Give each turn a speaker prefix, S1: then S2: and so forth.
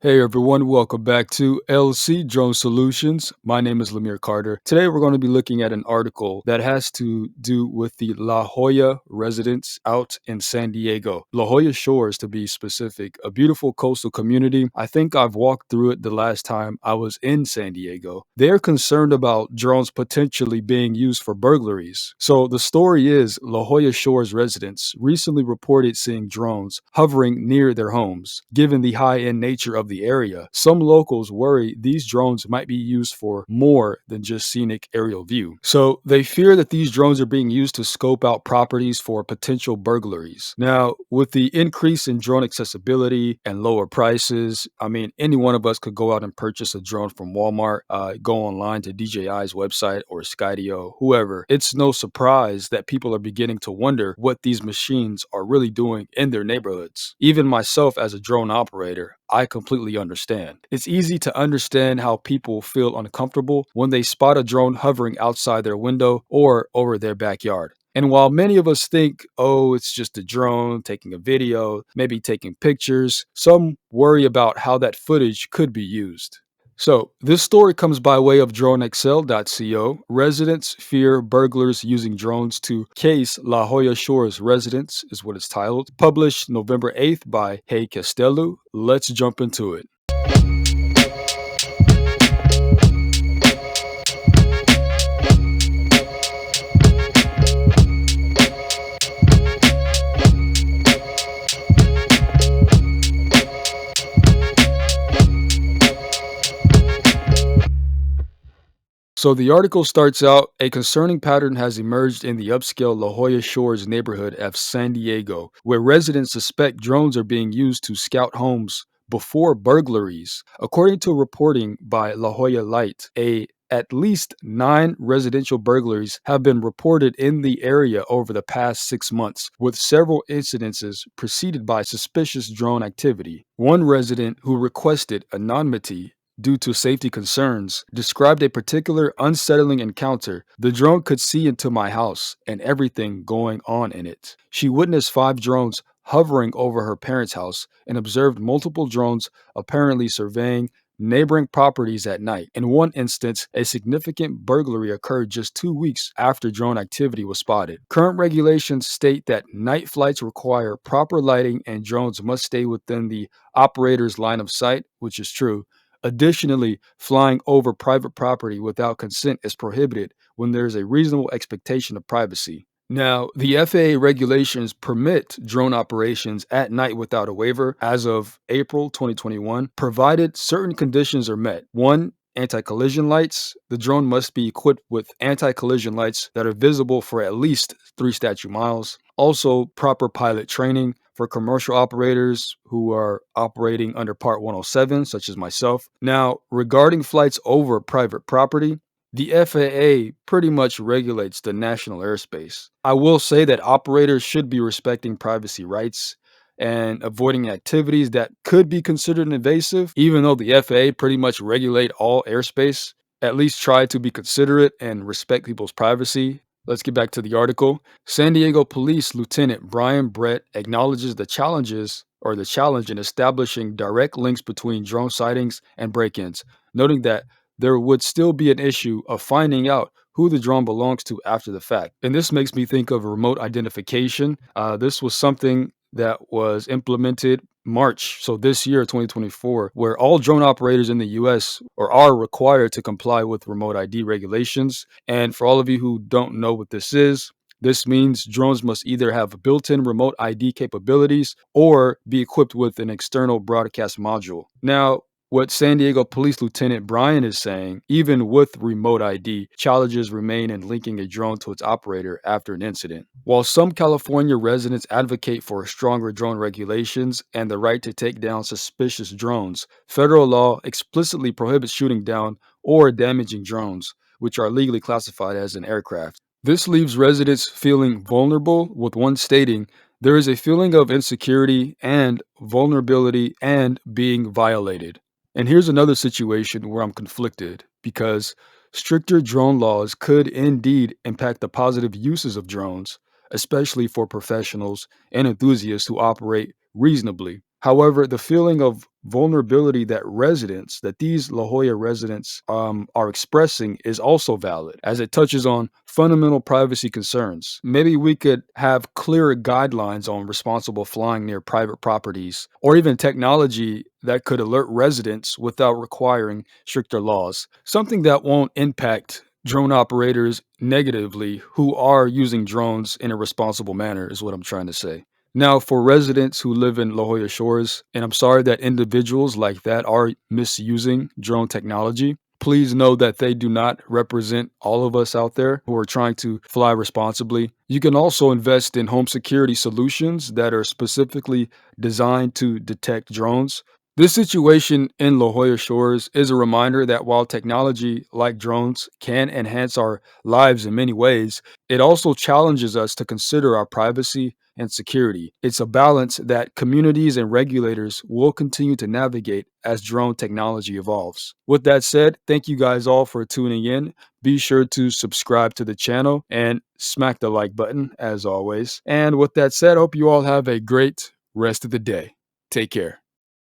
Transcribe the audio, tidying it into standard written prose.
S1: Hey everyone, welcome back to LC Drone Solutions. My name is Lemire Carter. Today we're going to be looking at an article that has to do with the La Jolla residents out in San Diego. La Jolla Shores, to be specific, a beautiful coastal community. I think I've walked through it the last time I was in San Diego. They're concerned about drones potentially being used for burglaries. So the story is La Jolla Shores residents recently reported seeing drones hovering near their homes. Given the high-end nature of the area, some locals worry these drones might be used for more than just scenic aerial view. So they fear that these drones are being used to scope out properties for potential burglaries. Now, with the increase in drone accessibility and lower prices, I mean, any one of us could go out and purchase a drone from Walmart, go online to DJI's website or Skydio, whoever. It's no surprise that people are beginning to wonder what these machines are really doing in their neighborhoods. Even myself as a drone operator, I completely understand. It's easy to understand how people feel uncomfortable when they spot a drone hovering outside their window or over their backyard. And while many of us think, oh, it's just a drone taking a video, maybe taking pictures, some worry about how that footage could be used. So, this story comes by way of DroneXL.co. Residents fear burglars using drones to case La Jolla Shores residents, is what it's titled. Published November 8th by Hey Castelu. Let's jump into it. So the article starts out, a concerning pattern has emerged in the upscale La Jolla Shores neighborhood of San Diego, where residents suspect drones are being used to scout homes before burglaries. According to reporting by La Jolla Light, at least 9 residential burglaries have been reported in the area over the past 6 months, with several incidences preceded by suspicious drone activity. One resident who requested anonymity due to safety concerns, described a particular unsettling encounter. The drone could see into my house and everything going on in it. She witnessed 5 drones hovering over her parents' house and observed multiple drones apparently surveying neighboring properties at night. In one instance, a significant burglary occurred just 2 weeks after drone activity was spotted. Current regulations state that night flights require proper lighting and drones must stay within the operator's line of sight, which is true. Additionally, flying over private property without consent is prohibited when there is a reasonable expectation of privacy. Now, the FAA regulations permit drone operations at night without a waiver as of April 2021, provided certain conditions are met. One, anti collision lights. The drone must be equipped with anti collision lights that are visible for at least 3 statute miles. Also, proper pilot training for commercial operators who are operating under Part 107, such as myself. Now, regarding flights over private property, the FAA pretty much regulates the national airspace. I will say that operators should be respecting privacy rights and avoiding activities that could be considered invasive, even though the FAA pretty much regulate all airspace. At least try to be considerate and respect people's privacy. Let's get back to the article. San Diego Police Lieutenant Brian Brett acknowledges the challenge in establishing direct links between drone sightings and break-ins, noting that there would still be an issue of finding out who the drone belongs to after the fact. And this makes me think of remote identification. This was something that was implemented March, so this year, 2024, where all drone operators in the US are required to comply with remote ID regulations. And for all of you who don't know what this means drones must either have built-in remote ID capabilities or be equipped with an external broadcast module. Now, what San Diego Police Lieutenant Brian is saying, even with remote ID, challenges remain in linking a drone to its operator after an incident. While some California residents advocate for stronger drone regulations and the right to take down suspicious drones, federal law explicitly prohibits shooting down or damaging drones, which are legally classified as an aircraft. This leaves residents feeling vulnerable, with one stating, there is a feeling of insecurity and vulnerability and being violated. And here's another situation where I'm conflicted because stricter drone laws could indeed impact the positive uses of drones, especially for professionals and enthusiasts who operate reasonably. However, the feeling of vulnerability that these La Jolla residents are expressing is also valid, as it touches on fundamental privacy concerns. Maybe we could have clearer guidelines on responsible flying near private properties, or even technology that could alert residents without requiring stricter laws. Something that won't impact drone operators negatively who are using drones in a responsible manner, is what I'm trying to say. Now, for residents who live in La Jolla Shores, and I'm sorry that individuals like that are misusing drone technology, please know that they do not represent all of us out there who are trying to fly responsibly. You can also invest in home security solutions that are specifically designed to detect drones. This situation in La Jolla Shores is a reminder that while technology like drones can enhance our lives in many ways, it also challenges us to consider our privacy and security. It's a balance that communities and regulators will continue to navigate as drone technology evolves. With that said, thank you guys all for tuning in. Be sure to subscribe to the channel and smack the like button as always. And with that said, I hope you all have a great rest of the day. Take care.